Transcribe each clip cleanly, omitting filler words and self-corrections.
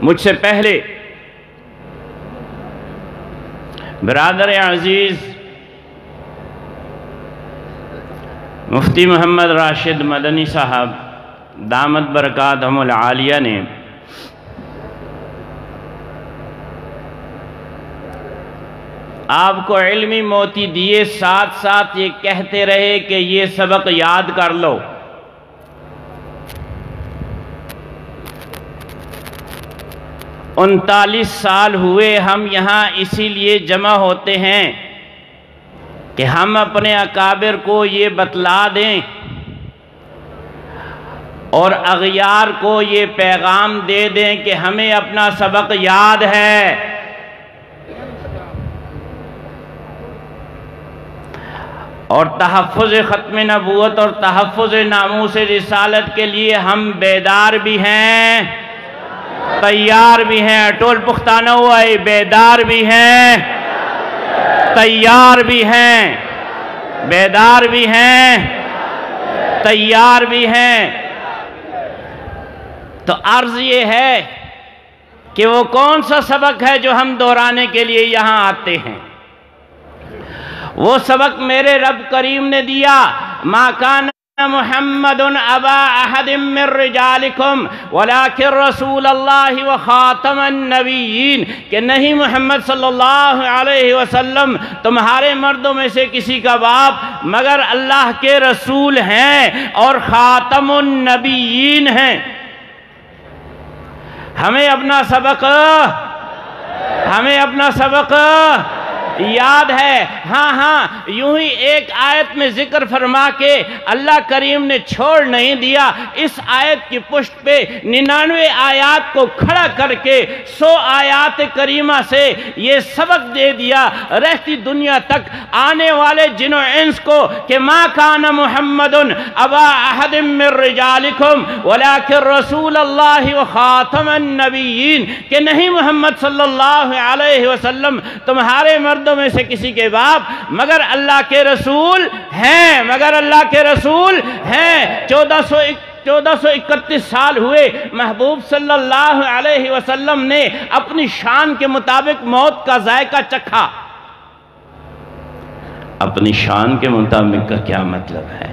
مجھ سے پہلے برادر عزیز مفتی محمد راشد مدنی صاحب دامت برکاتہم العالیہ نے آپ کو علمی موتی دیے، ساتھ ساتھ یہ کہتے رہے کہ یہ سبق یاد کر لو۔ 39 سال ہوئے ہم یہاں اسی لیے جمع ہوتے ہیں کہ ہم اپنے اکابر کو یہ بتلا دیں اور اغیار کو یہ پیغام دے دیں کہ ہمیں اپنا سبق یاد ہے۔ اور تحفظ ختم نبوت اور تحفظ ناموس رسالت کے لیے ہم بیدار بھی ہیں، تیار بھی ہیں۔ ٹول پختانہ ہوا ہے، بیدار بھی ہیں، تیار بھی ہیں، بیدار بھی ہیں، تیار بھی ہیں۔ تو عرض یہ ہے کہ وہ کون سا سبق ہے جو ہم دہرانے کے لیے یہاں آتے ہیں؟ وہ سبق میرے رب کریم نے دیا، ما کان محمد ابا احد من رجالکم ولکن رسول اللہ وخاتم النبیین، کہ نہیں محمد صلی اللہ علیہ وسلم تمہارے مردوں میں سے کسی کا باپ مگر اللہ کے رسول ہیں اور خاتم النبیین ہیں۔ ہمیں اپنا سبق یاد ہے۔ ہاں یوں ہی ایک آیت میں ذکر فرما کے اللہ کریم نے چھوڑ نہیں دیا، اس آیت کی پشت پہ 99 آیات کو کھڑا کر کے 100 آیات کریمہ سے یہ سبق دے دیا رہتی دنیا تک آنے والے جن و انس کو کہ ما کان محمد ابا احد من رجالکم ولکن رسول اللہ وخاتم النبیین، کہ نہیں محمد صلی اللہ علیہ وسلم تمہارے مردوں میں سے کسی کے باپ مگر اللہ کے رسول ہیں، مگر اللہ کے رسول ہیں۔ 1431 سال ہوئے محبوب صلی اللہ علیہ وسلم نے اپنی شان کے مطابق موت کا ذائقہ چکھا۔ اپنی شان کے مطابق کا کیا مطلب ہے؟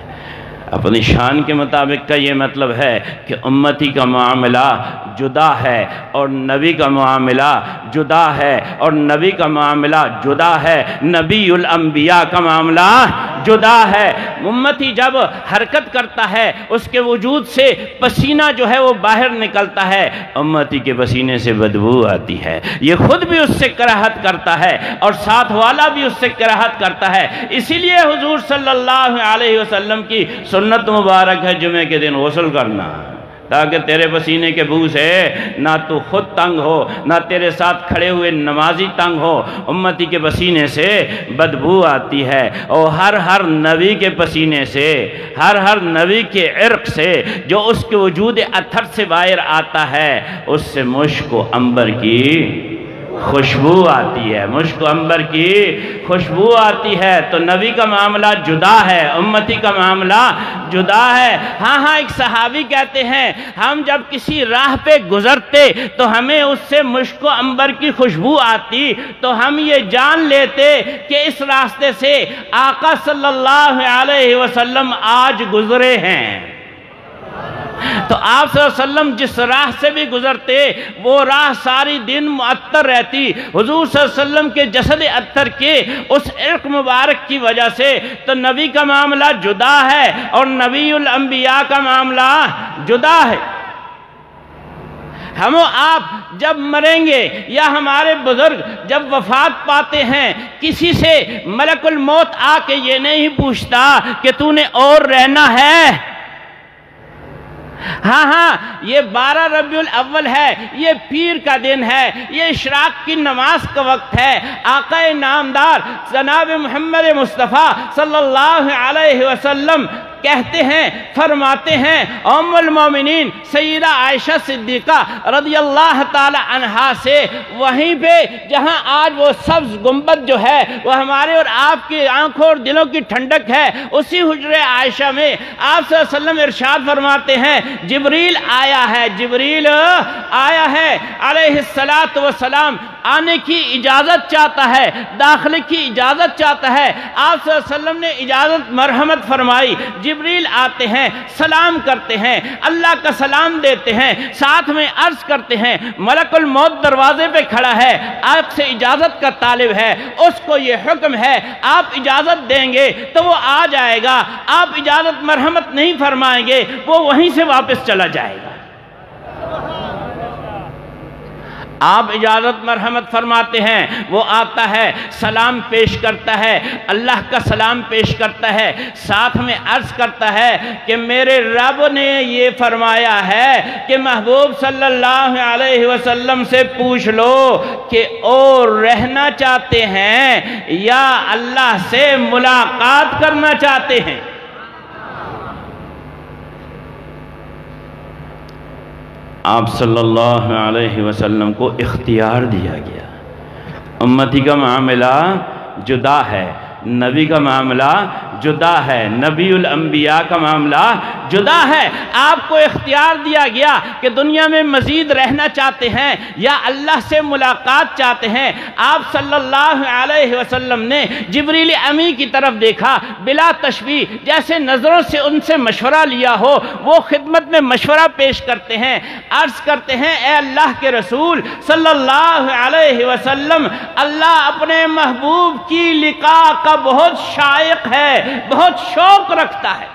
اپنی شان کے مطابق کا یہ مطلب ہے کہ امتی کا معاملہ جدا ہے اور نبی کا معاملہ جدا ہے، اور نبی کا معاملہ جدا ہے، نبی الانبیاء کا معاملہ جدا ہے۔ امتی جب حرکت کرتا ہے اس کے وجود سے پسینہ جو ہے وہ باہر نکلتا ہے، امتی کے پسینے سے بدبو آتی ہے، یہ خود بھی اس سے کراہت کرتا ہے اور ساتھ والا بھی اس سے کراہت کرتا ہے۔ اسی لیے حضور صلی اللہ علیہ وسلم کی سنت مبارک ہے جمعے کے دن غسل کرنا، تاکہ تیرے پسینے کے بو سے نہ تو خود تنگ ہو نہ تیرے ساتھ کھڑے ہوئے نمازی تنگ ہو۔ امتی کے پسینے سے بدبو آتی ہے، اور ہر نبی کے پسینے سے، ہر نبی کے عرق سے جو اس کے وجود اطہر سے باہر آتا ہے اس سے مشک و عنبر کی خوشبو آتی ہے، مشک و عنبر کی خوشبو آتی ہے۔ تو نبی کا معاملہ جدا ہے، امتی کا معاملہ جدا ہے۔ ہاں ایک صحابی کہتے ہیں ہم جب کسی راہ پہ گزرتے تو ہمیں اس سے مشک و عنبر کی خوشبو آتی تو ہم یہ جان لیتے کہ اس راستے سے آقا صلی اللہ علیہ وسلم آج گزرے ہیں۔ تو آپ صلی اللہ علیہ وسلم جس راہ سے بھی گزرتے وہ راہ ساری دن معطر رہتی۔ حضور صلی اللہ علیہ وسلم کے جسد اطہر کے اس عرق مبارک کی وجہ سے تو نبی کا معاملہ جدا ہے اور نبی الانبیاء کا معاملہ جدا ہے۔ ہم و آپ جب مریں گے یا ہمارے بزرگ جب وفات پاتے ہیں، کسی سے ملک الموت آ کے یہ نہیں پوچھتا کہ تو نے اور رہنا ہے۔ ہاں یہ 12 ربیع الاول ہے، یہ پیر کا دن ہے، یہ اشراق کی نماز کا وقت ہے۔ آقا نامدار جناب محمد مصطفیٰ صلی اللہ علیہ وسلم کہتے ہیں، فرماتے ہیں ام المومنین سیدہ عائشہ صدیقہ رضی اللہ تعالی عنہا سے وہیں پہ جہاں آج وہ سبز گنبد جو ہے وہ ہمارے اور آپ کی آنکھوں اور دلوں کی ٹھنڈک ہے، اسی حجر عائشہ میں آپ صلی اللہ علیہ وسلم ارشاد فرماتے ہیں جبریل آیا ہے، جبریل آیا ہے علیہ السلام، آنے کی اجازت چاہتا ہے، داخلے کی اجازت چاہتا ہے۔ آپ صلی اللہ علیہ وسلم نے اجازت مرحمت فرمائی، جبریل آتے ہیں، سلام کرتے ہیں، اللہ کا سلام دیتے ہیں، ساتھ میں عرض کرتے ہیں ملک الموت دروازے پہ کھڑا ہے، آپ سے اجازت کا طالب ہے، اس کو یہ حکم ہے آپ اجازت دیں گے تو وہ آ جائے گا، آپ اجازت مرحمت نہیں فرمائیں گے وہ وہیں سے واپس چلا جائے گا۔ آپ اجازت مرحمت فرماتے ہیں، وہ آتا ہے، سلام پیش کرتا ہے، اللہ کا سلام پیش کرتا ہے، ساتھ میں عرض کرتا ہے کہ میرے رب نے یہ فرمایا ہے کہ محبوب صلی اللہ علیہ وسلم سے پوچھ لو کہ اور رہنا چاہتے ہیں یا اللہ سے ملاقات کرنا چاہتے ہیں۔ آپ صلی اللہ علیہ وسلم کو اختیار دیا گیا۔ امتی کا معاملہ جدا ہے، نبی کا معاملہ جدا ہے، نبی الانبیاء کا معاملہ جدا ہے۔ آپ کو اختیار دیا گیا کہ دنیا میں مزید رہنا چاہتے ہیں یا اللہ سے ملاقات چاہتے ہیں۔ آپ صلی اللہ علیہ وسلم نے جبریل امی کی طرف دیکھا، بلا تشبیہ جیسے نظروں سے ان سے مشورہ لیا ہو، وہ خدمت میں مشورہ پیش کرتے ہیں، عرض کرتے ہیں اے اللہ کے رسول صلی اللہ علیہ وسلم، اللہ اپنے محبوب کی لقاء کا بہت شائق ہے، بہت شوق رکھتا ہے۔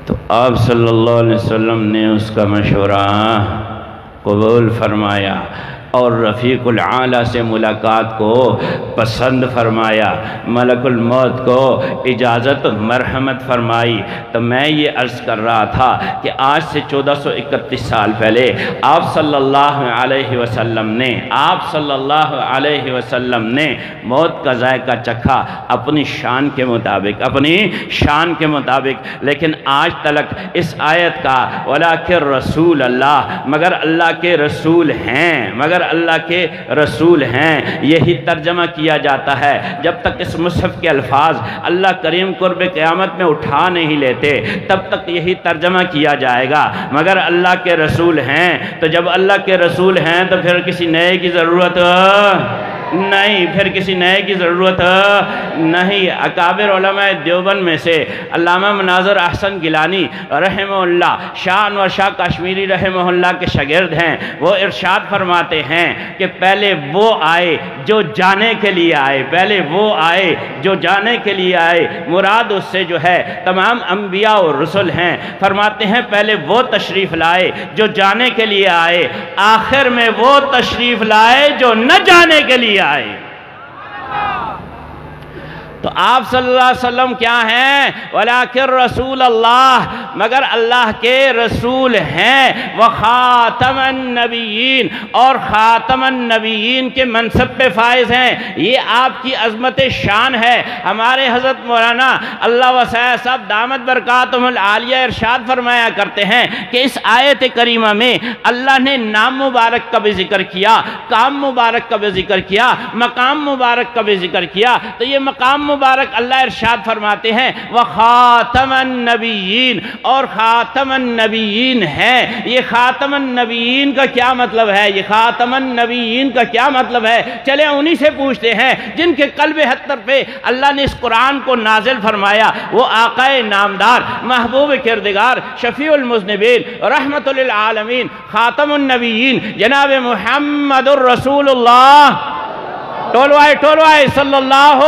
تو آپ صلی اللہ علیہ وسلم نے اس کا مشورہ قبول فرمایا اور رفیق العالی سے ملاقات کو پسند فرمایا، ملک الموت کو اجازت مرحمت فرمائی۔ تو میں یہ عرض کر رہا تھا کہ آج سے 1431 سال پہلے آپ صلی اللہ علیہ وسلم نے موت کا ذائقہ چکھا اپنی شان کے مطابق، لیکن آج تلک اس آیت کا وَلَٰكِن رسول اللہ، مگر اللہ کے رسول ہیں، یہی ترجمہ کیا جاتا ہے۔ جب تک اس مصحف کے الفاظ اللہ کریم قرب قیامت میں اٹھا نہیں لیتے تب تک یہی ترجمہ کیا جائے گا، مگر اللہ کے رسول ہیں۔ تو جب اللہ کے رسول ہیں تو پھر کسی نئے کی ضرورت نہیں۔ اکابر علماء دیوبند میں سے علامہ مناظر احسن گیلانی رحمہ اللہ، شاہ انور شاہ کشمیری رحمہ اللہ کے شاگرد ہیں، وہ ارشاد فرماتے ہیں کہ پہلے وہ آئے جو جانے کے لیے آئے، مراد اس سے جو ہے تمام انبیاء اور رسل ہیں۔ فرماتے ہیں پہلے وہ تشریف لائے جو جانے کے لیے آئے، آخر میں وہ تشریف لائے جو نہ جانے کے لیے آئے۔ تو آپ صلی اللہ علیہ وسلم کیا ہیں؟ وَلَٰكِن رسول اللہ، مگر اللہ کے رسول ہیں، وَخَاتَمَ النَّبِيِّينَ، اور خاتم النبیین کے منصب پہ فائز ہیں۔ یہ آپ کی عظمت شان ہے۔ ہمارے حضرت مولانا اللہ وسعہ صاحب دامت برکاتہم العالیہ ارشاد فرمایا کرتے ہیں کہ اس آیت کریمہ میں اللہ نے نام مبارک کا بھی ذکر کیا، کام مبارک کا بھی ذکر کیا، مقام مبارک کا بھی ذکر کیا۔ تو یہ مقام مبارک اللہ ارشاد فرماتے ہیں وَخَاتَمَ النَّبِيِّينَ، اور خاتم النبیین ہے۔ یہ خاتم النبیین کا کیا مطلب ہے؟ یہ خاتم النبیین کا کیا مطلب ہے؟ چلیں انہی سے پوچھتے ہیں جن کے قلب حتر پہ اللہ نے اس قرآن کو نازل فرمایا، وہ آقا نامدار، محبوب کردگار، شفیع المذنبین، رحمت للعالمین، خاتم النبیین جناب محمد الرسول اللہ، ٹولوائے صلی اللہ،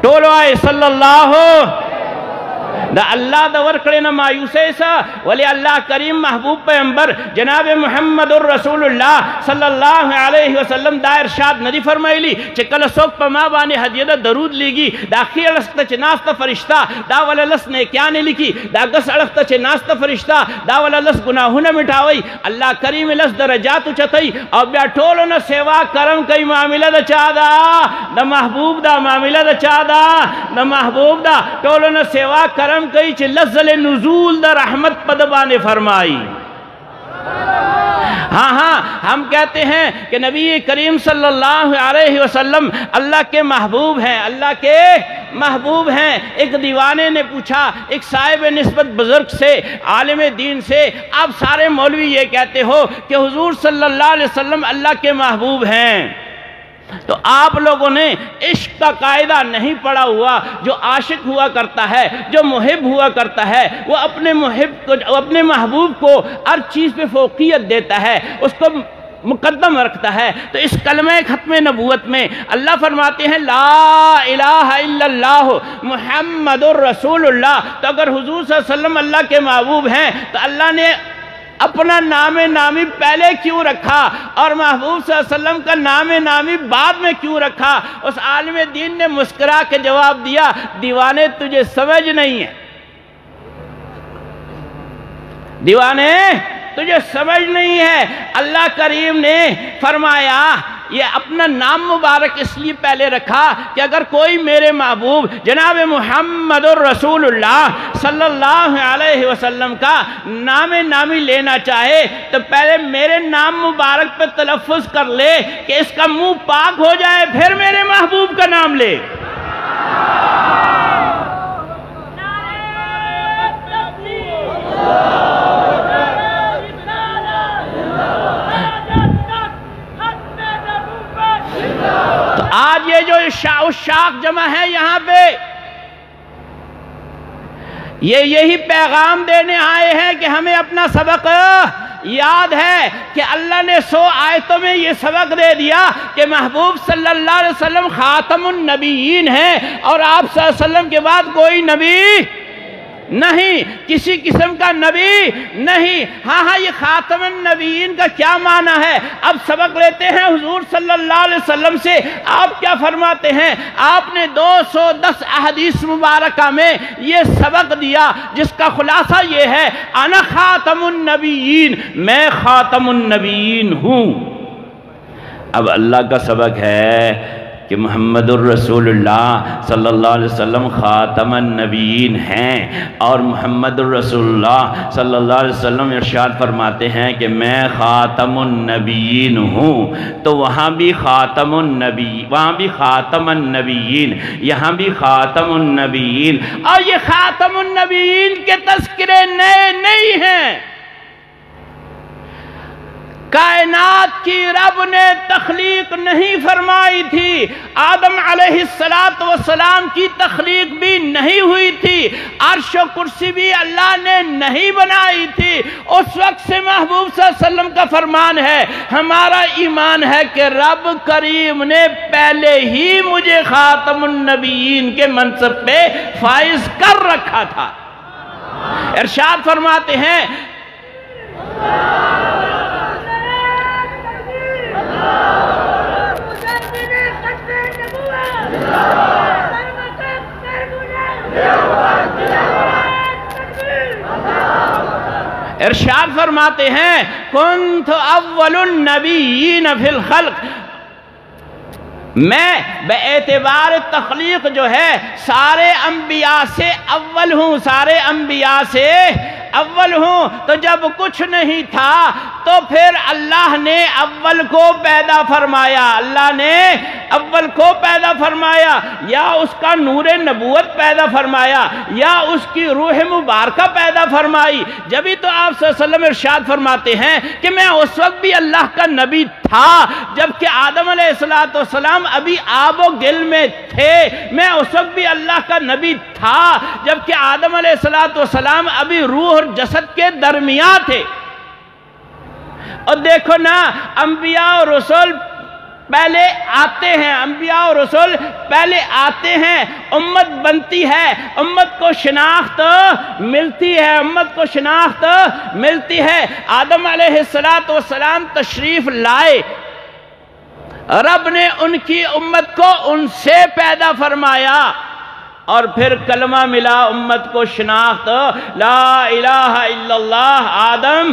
ٹولوائے صلی اللہ، دا اللہ دا ورکڑے نہ مایوس ایسا ولی اللہ کریم محبوب پیغمبر جناب محمد الرسول اللہ صلی اللہ علیہ وسلم دا ارشاد ندی فرمائی لی چکل سوک پا ما بانے حدیدہ درود لیگی دا خیر لستا چے ناستا فرشتہ دا والا لس نیکیانے لکی دا گس اڑفتا چے ناستا فرشتہ دا والا لس گناہونا مٹھاوئی اللہ کریم لس درجاتو چتائی اور بیا ٹولو نا سیوا کرم کئی معاملہ دا چاہدا دا محبوب دا معاملہ دا چاہدا دا محبوب دا ٹولو نا سیوا کرم کئی چے لزل نزول دا رحمت پدبانے فرمائی ہاں ہم کہتے ہیں کہ نبی کریم صلی اللہ علیہ وسلم اللہ کے محبوب ہیں اللہ کے محبوب ہیں ایک دیوانے نے پوچھا ایک صاحب نسبت بزرگ سے عالم دین سے آپ سارے مولوی یہ کہتے ہو کہ حضور صلی اللہ علیہ وسلم اللہ کے محبوب ہیں تو آپ لوگوں نے عشق کا قاعدہ نہیں پڑھا ہوا جو عاشق ہوا کرتا ہے جو محب ہوا کرتا ہے وہ اپنے محب کو اپنے محبوب کو ہر چیز پہ فوقیت دیتا ہے اس کو مقدم رکھتا ہے تو اس کلمہ ختم نبوت میں اللہ فرماتے ہیں لا الہ الا اللہ محمد الرسول اللہ تو اگر حضور صلی اللہ علیہ وسلم اللہ کے محبوب ہیں تو اللہ نے اپنا نام نامی پہلے کیوں رکھا اور محبوب صلی اللہ علیہ وسلم کا نام نامی بعد میں کیوں رکھا اس عالم دین نے مسکرا کے جواب دیا دیوانے تجھے سمجھ نہیں ہے دیوانے تجھے سمجھ نہیں ہے اللہ کریم نے فرمایا یہ اپنا نام مبارک اس لیے پہلے رکھا کہ اگر کوئی میرے محبوب جناب محمد الرسول اللہ صلی اللہ علیہ وسلم کا نام نامی لینا چاہے تو پہلے میرے نام مبارک پہ تلفظ کر لے کہ اس کا منہ پاک ہو جائے پھر میرے محبوب کا نام لے آج یہ جو شاخ جمع ہے یہاں پہ یہی پیغام دینے آئے ہیں کہ ہمیں اپنا سبق یاد ہے کہ اللہ نے 100 آیتوں میں یہ سبق دے دیا کہ محبوب صلی اللہ علیہ وسلم خاتم النبیین ہیں اور آپ صلی اللہ علیہ وسلم کے بعد کوئی نبی نہیں کسی قسم کا نبی نہیں ہاں یہ خاتم النبیین کا کیا معنی ہے اب سبق لیتے ہیں حضور صلی اللہ علیہ وسلم سے آپ کیا فرماتے ہیں آپ نے 210 احادیث مبارکہ میں یہ سبق دیا جس کا خلاصہ یہ ہے انا خاتم النبیین میں خاتم النبیین ہوں اب اللہ کا سبق ہے کہ محمد الرسول اللہ صلی اللہ علیہ وسلم خاتم النبیین ہیں اور محمد الرسول اللہ صلی اللہ علیہ وسلم ارشاد فرماتے ہیں کہ میں خاتم النبیین ہوں تو وہاں بھی خاتم النبیین یہاں بھی خاتم النبیین اور یہ خاتم النبیین کے تذکرے نئے نہیں ہیں کائنات کی رب نے تخلیق نہیں فرمائی تھی آدم علیہ السلام کی تخلیق بھی نہیں ہوئی تھی عرش و کرسی بھی اللہ نے نہیں بنائی تھی اس وقت سے محبوب صلی اللہ علیہ وسلم کا فرمان ہے ہمارا ایمان ہے کہ رب کریم نے پہلے ہی مجھے خاتم النبیین کے منصب پہ فائز کر رکھا تھا ارشاد فرماتے ہیں ارشاد فرماتے ہیں کنت اول النبیین فی الخلق میں بے اعتبار تخلیق جو ہے سارے انبیاء سے اول ہوں سارے انبیاء سے اول ہوں تو جب کچھ نہیں تھا تو پھر اللہ نے اول کو پیدا فرمایا اللہ نے اول کو پیدا فرمایا یا اس کا نور نبوت پیدا فرمایا یا اس کی روح مبارکہ پیدا فرمائی جبھی تو آپ صلی اللہ علیہ وسلم ارشاد فرماتے ہیں کہ میں اس وقت بھی اللہ کا نبی تھا جبکہ آدم علیہ السلام ابھی آب و گل میں تھے میں اس وقت بھی اللہ کا نبی تھا جبکہ آدم علیہ السلام ابھی روح اور جسد کے درمیان تھے اور دیکھو نا انبیاء اور رسول پہلے آتے ہیں انبیاء اور رسول، پہلے آتے ہیں، امت بنتی ہے، امت کو شناخت ملتی ہے، امت کو شناخت ملتی ہے۔ آدم علیہ السلام تشریف لائے، رب نے ان کی امت کو ان سے پیدا فرمایا، اور پھر کلمہ ملا امت کو شناخت، لا الہ الا اللہ، آدم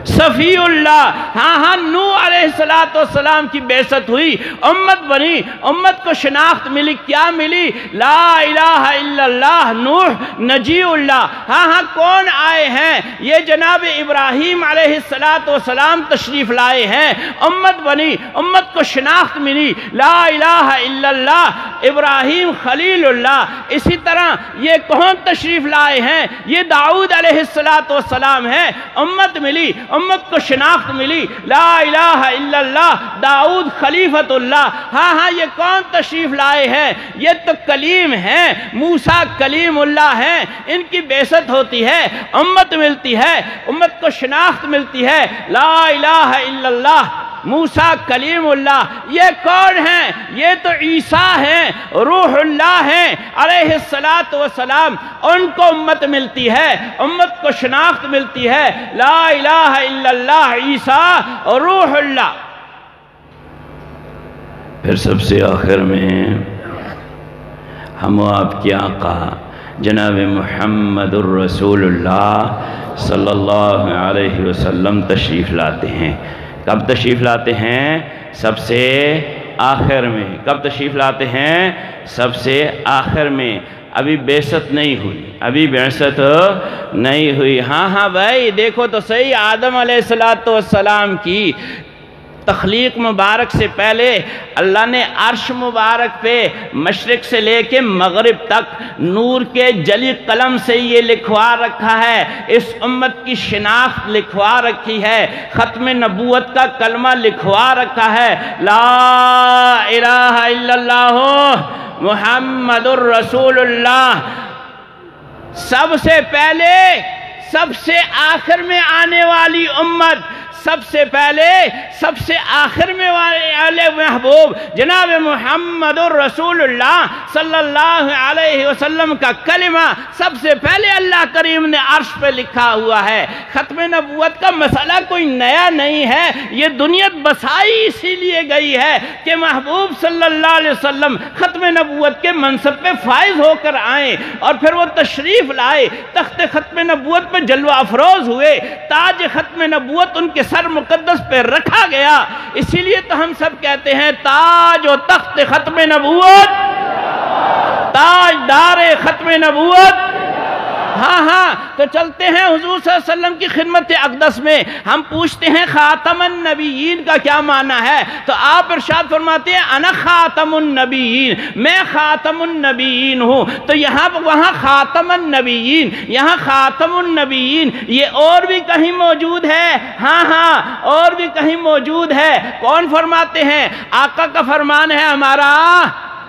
صفی اللہ۔ ہاں نوح علیہ السلام کی بعثت ہوئی، امت بنی، امت کو شناخت ملی، کیا ملی؟ لا الہ الا اللہ، نوح نجی اللہ۔ ہاں کون آئے ہیں؟ یہ جناب ابراہیم علیہ السلام تشریف لائے ہیں، امت بنی، امت کو شناخت ملی، لا الہ الا اللہ، ابراہیم خلیل اللہ۔ اسی طرح یہ کون تشریف لائے ہیں؟ یہ داؤد علیہ السلام ہے، امت ملی، امت کو شناخت ملی، لا الہ الا اللہ، داؤد خلیفۃ اللہ۔ ہاں یہ کون تشریف لائے ہیں؟ یہ تو کلیم ہیں، موسیٰ کلیم اللہ ہیں، ان کی بعثت ہوتی ہے، امت ملتی ہے، امت کو شناخت ملتی ہے، لا الہ الا اللہ، موسیٰ کلیم اللہ۔ یہ کون ہیں؟ یہ تو عیسیٰ ہیں، روح اللہ ہیں علیہ السلام، ان کو امت ملتی ہے، امت کو شناخت ملتی ہے، لا الہ الا اللہ، عیسیٰ روح اللہ۔ پھر سب سے آخر میں ہم و آپ کی آقا جناب محمد الرسول اللہ صلی اللہ علیہ وسلم تشریف لاتے ہیں۔ کب تشریف لاتے ہیں؟ سب سے آخر میں۔ کب تشریف لاتے ہیں؟ سب سے آخر میں۔ ابھی بعثت نہیں ہوئی، ابھی بعثت نہیں ہوئی۔ ہاں بھائی دیکھو تو صحیح، آدم علیہ السلام کی تخلیق مبارک سے پہلے اللہ نے عرش مبارک پہ مشرق سے لے کے مغرب تک نور کے جلی قلم سے یہ لکھوا رکھا ہے، اس امت کی شناخت لکھوا رکھی ہے، ختم نبوت کا کلمہ لکھوا رکھا ہے، لا الہ الا اللہ محمد الرسول اللہ۔ سب سے پہلے، سب سے آخر میں آنے والی امت، سب سے پہلے سب سے آخر میں والے محبوب جناب محمد الرسول اللہ صلی اللہ علیہ وسلم کا کلمہ سب سے پہلے اللہ کریم نے عرش پہ لکھا ہوا ہے۔ ختم نبوت کا مسئلہ کوئی نیا نہیں ہے، یہ دنیا بسائی اسی لیے گئی ہے کہ محبوب صلی اللہ علیہ وسلم ختم نبوت کے منصب پہ فائز ہو کر آئیں، اور پھر وہ تشریف لائے، تخت ختم نبوت پہ جلوہ افروز ہوئے، تاج ختم نبوت ان کے سر مقدس پہ رکھا گیا۔ اسی لیے تو ہم سب کہتے ہیں تاج و تخت ختم نبوت، تاج دار ختم نبوت۔ ہاں تو چلتے ہیں حضور صلی اللہ علیہ وسلم کی خدمت اقدس میں، ہم پوچھتے ہیں خاتم النبیین کا کیا معنی ہے؟ تو آپ ارشاد فرماتے ہیں انا خاتم النبیین، میں خاتم النبیین ہوں۔ تو یہاں وہاں خاتم النبیین، یہاں خاتم النبیین، یہ اور بھی کہیں موجود ہے؟ ہاں اور بھی کہیں موجود ہے۔ کون فرماتے ہیں؟ آقا کا فرمان ہے ہمارا،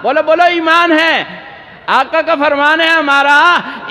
بولو ایمان ہے، آقا کا فرمان ہے ہمارا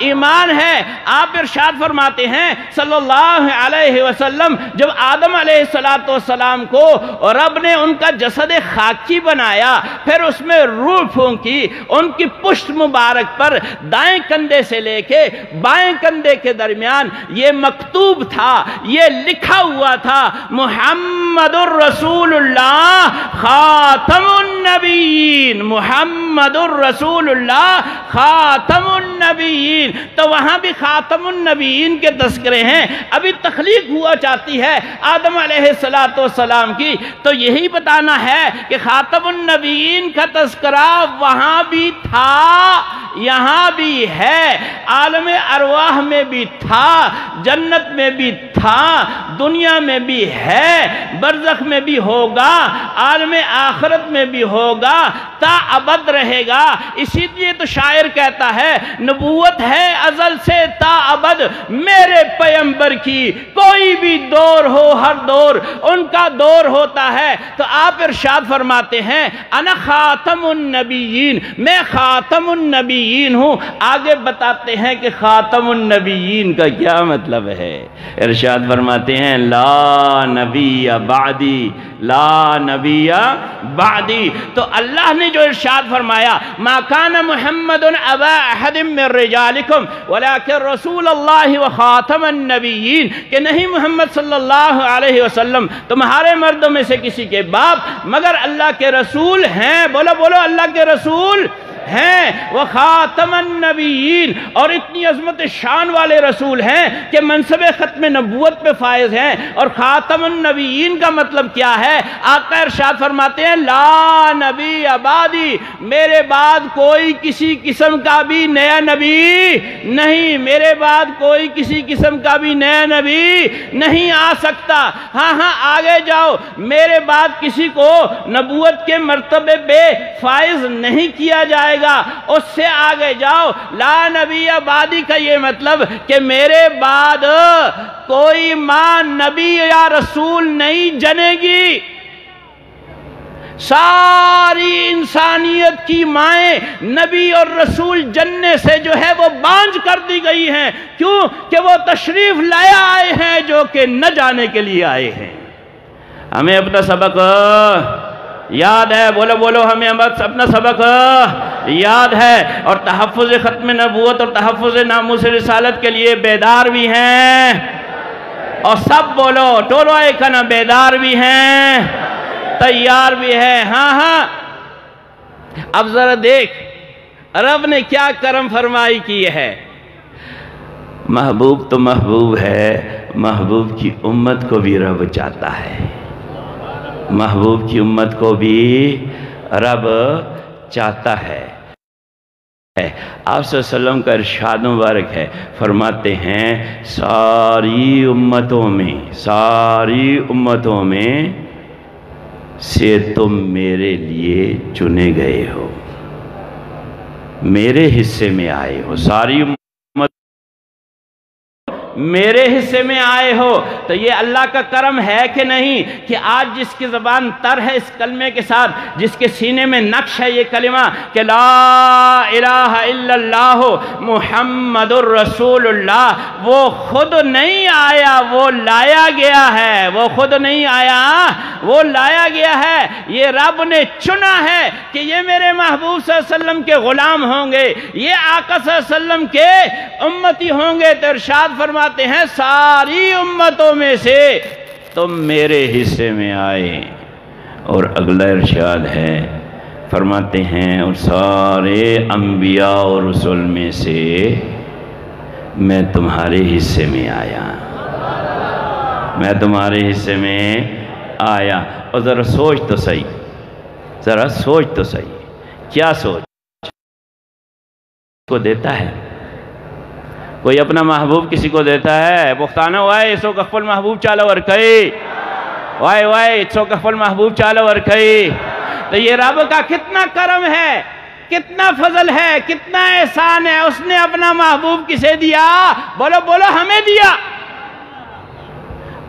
ایمان ہے۔ آپ ارشاد فرماتے ہیں صلی اللہ علیہ وسلم، جب آدم علیہ السلام کو رب نے ان کا جسد خاکی بنایا، پھر اس میں روح پھونکی، ان کی پشت مبارک پر دائیں کندھے سے لے کے بائیں کندھے کے درمیان یہ مکتوب تھا، یہ لکھا ہوا تھا، محمد الرسول اللہ خاتم النبیین، محمد الرسول اللہ خاتم النبیین۔ تو وہاں بھی خاتم النبیین کے تذکرے ہیں۔ ابھی تخلیق ہوا چاہتی ہے آدم علیہ السلام کی، تو یہی بتانا ہے کہ خاتم النبیین کا تذکرہ وہاں بھی تھا، یہاں بھی ہے، عالم ارواح میں بھی تھا، جنت میں بھی تھا، دنیا میں بھی ہے، برزخ میں بھی ہوگا، عالم آخرت میں بھی ہوگا تا ابد رہے گا۔ اسی لیے تو شاعر کہتا ہے نبوت ہے ازل سے تا ابد میرے پیغمبر کی، کوئی بھی دور ہو ہر دور ان کا دور ہوتا ہے۔ تو آپ ارشاد فرماتے ہیں انا خاتم النبیین، میں خاتم النبیین ہوں۔ آگے بتاتے ہیں کہ خاتم النبیین کا کیا مطلب ہے۔ ارشاد فرماتے ہیں لا نبی بعدی، لا نبی بعدی۔ تو اللہ نے جو ارشاد فرمایا ما کان محمد ابا احد من رجالکم ولکن رسول اللہ وخاتم النبیین، کہ نہیں محمد صلی اللہ علیہ وسلم تمہارے مردوں میں سے کسی کے باپ مگر اللہ کے رسول ہیں۔ بولو بولو اللہ کے رسول ہیں، وہ خاتم النبیین، اور اتنی عظمت شان والے رسول ہیں کہ منصب ختم نبوت پہ فائز ہیں۔ اور خاتم النبیین کا مطلب کیا ہے؟ آقا ارشاد فرماتے ہیں لا نبی بعدی، میرے بعد کوئی کسی قسم کا بھی نیا نبی نہیں، میرے بعد کوئی کسی قسم کا بھی نیا نبی نہیں آ سکتا۔ ہاں ہاں آگے جاؤ، میرے بعد کسی کو نبوت کے مرتبے پہ فائز نہیں کیا جائے گا۔ اس سے آگے جاؤ، لا نبی بعدی کا یہ مطلب کہ میرے بعد کوئی ماں نبی یا رسول نہیں جنے گی۔ ساری انسانیت کی مائیں نبی اور رسول جننے سے جو ہے وہ بانجھ کر دی گئی ہیں۔ کیوں؟ کہ وہ تشریف لائے آئے ہیں جو کہ نہ جانے کے لیے آئے ہیں۔ ہمیں اپنا سبق یاد ہے، بولو بولو ہمیں اپنا سبق یاد ہے، اور تحفظ ختم نبوت اور تحفظ ناموس رسالت کے لیے بیدار بھی ہیں، اور سب بولو ٹولو ایک نا بیدار بھی ہیں، تیار بھی ہیں۔ ہاں ہاں اب ذرا دیکھ رب نے کیا کرم فرمائی کی ہے۔ محبوب تو محبوب ہے، محبوب کی امت کو بھی رب چاہتا ہے، محبوب کی امت کو بھی رب چاہتا ہے۔ آپ صلی اللہ علیہ وسلم کا ارشاد مبارک ہے، فرماتے ہیں ساری امتوں میں سے تم میرے لیے چنے گئے ہو، میرے حصے میں آئے ہو، ساری امت میرے حصے میں آئے ہو۔ تو یہ اللہ کا کرم ہے کہ نہیں کہ آج جس کی زبان تر ہے اس کلمے کے ساتھ، جس کے سینے میں نقش ہے یہ کلمہ کہ لا الہ الا اللہ محمد الرسول اللہ، وہ خود نہیں آیا، وہ لایا گیا ہے، وہ خود نہیں آیا، وہ لایا گیا ہے۔ یہ رب نے چنا ہے کہ یہ میرے محبوب صلی اللہ علیہ وسلم کے غلام ہوں گے، یہ آقا صلی اللہ علیہ وسلم کے امتی ہوں گے۔ تو ارشاد فرماتے ہیں ساری امتوں میں سے تم میرے حصے میں آئے۔ اور اگلا ارشاد ہے، فرماتے ہیں اور سارے انبیاء اور رسول میں سے میں تمہارے حصے میں آیا، میں تمہارے حصے میں آیا۔ اور ذرا سوچ تو صحیح، ذرا سوچ تو صحیح، کیا سوچ کو دیتا ہے؟ کوئی اپنا محبوب کسی کو دیتا ہے؟ بختانہ وائے سو کفل محبوب چالو ورکئی، وائے سو کفل محبوب چالو ورکئی۔ تو یہ رب کا کتنا کرم ہے، کتنا فضل ہے، کتنا احسان ہے، اس نے اپنا محبوب کسے دیا؟ بولو بولو ہمیں دیا۔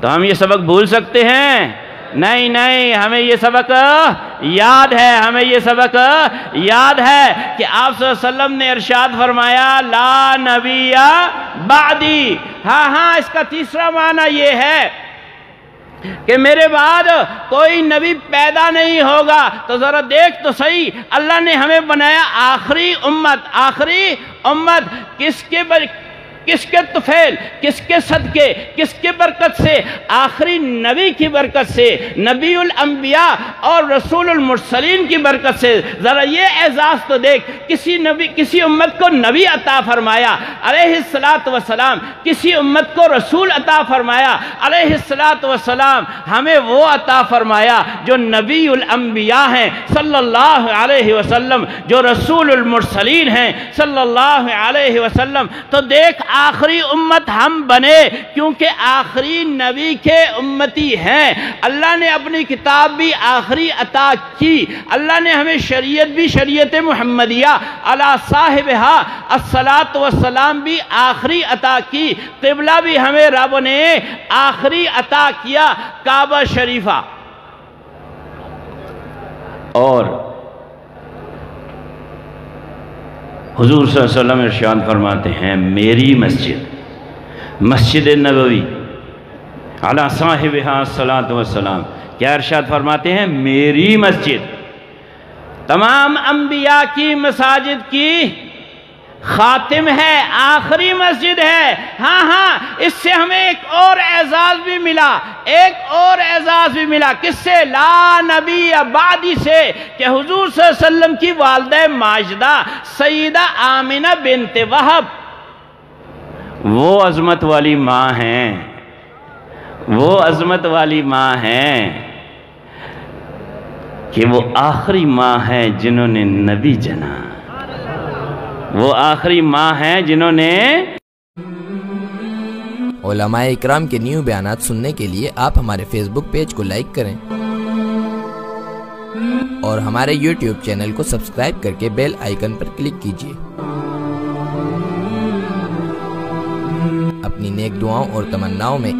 تو ہم یہ سبق بھول سکتے ہیں؟ نہیں نہیں، ہمیں یہ سبق یاد ہے، ہمیں یہ سبق یاد ہے کہ آپ صلی اللہ علیہ وسلم نے ارشاد فرمایا لا نبی بعدی۔ ہاں ہاں اس کا تیسرا معنی یہ ہے کہ میرے بعد کوئی نبی پیدا نہیں ہوگا۔ تو ذرا دیکھ تو صحیح، اللہ نے ہمیں بنایا آخری امت، آخری امت کس کے طفیل، کس کے صدقے، کس کے برکت سے؟ آخری نبی کی برکت سے، نبی الانبیاء اور رسول المرسلین کی برکت سے۔ ذرا یہ اعزاز تو دیکھ، کسی امت کو نبی عطا فرمایا علیہ السلام، کسی امت کو رسول عطا فرمایا علیہ السلام، ہمیں وہ عطا فرمایا جو نبی الانبیاء ہیں صلی اللہ علیہ وسلم، جو رسول المرسلین ہیں صلی اللہ علیہ وسلم۔ تو دیکھ آخری امت ہم بنے کیونکہ آخری نبی کے امتی ہیں۔ اللہ نے اپنی کتاب بھی آخری عطا کی، اللہ نے ہمیں شریعت بھی شریعت محمدیہ علی صاحبہا الصلاۃ والسلام بھی آخری عطا کی، قبلہ بھی ہمیں رب نے آخری عطا کیا کعبہ شریفہ۔ اور حضور صلی اللہ علیہ وسلم ارشاد فرماتے ہیں میری مسجد، مسجد نبوی علی صاحبہا الصلاۃ والسلام، کیا ارشاد فرماتے ہیں؟ میری مسجد تمام انبیاء کی مساجد کی خاتم ہے، آخری مسجد ہے۔ ہاں اس سے ہمیں ایک اور اعزاز بھی ملا، ایک اور اعزاز بھی ملا، کس سے؟ لا نبی بعدی سے، کہ حضور صلی اللہ علیہ وسلم کی والدہ ماجدہ سیدہ آمنہ بنت وہب وہ عظمت والی ماں ہیں، وہ عظمت والی ماں ہیں کہ وہ آخری ماں ہے جنہوں نے نبی جنا، وہ آخری ماں ہیں جنہوں نے۔ علماء اکرام کے نیو بیانات سننے کے لیے آپ ہمارے فیس بک پیج کو لائک کریں اور ہمارے یوٹیوب چینل کو سبسکرائب کر کے بیل آئیکن پر کلک کیجیے۔ اپنی نیک دعاؤں اور تمناؤں میں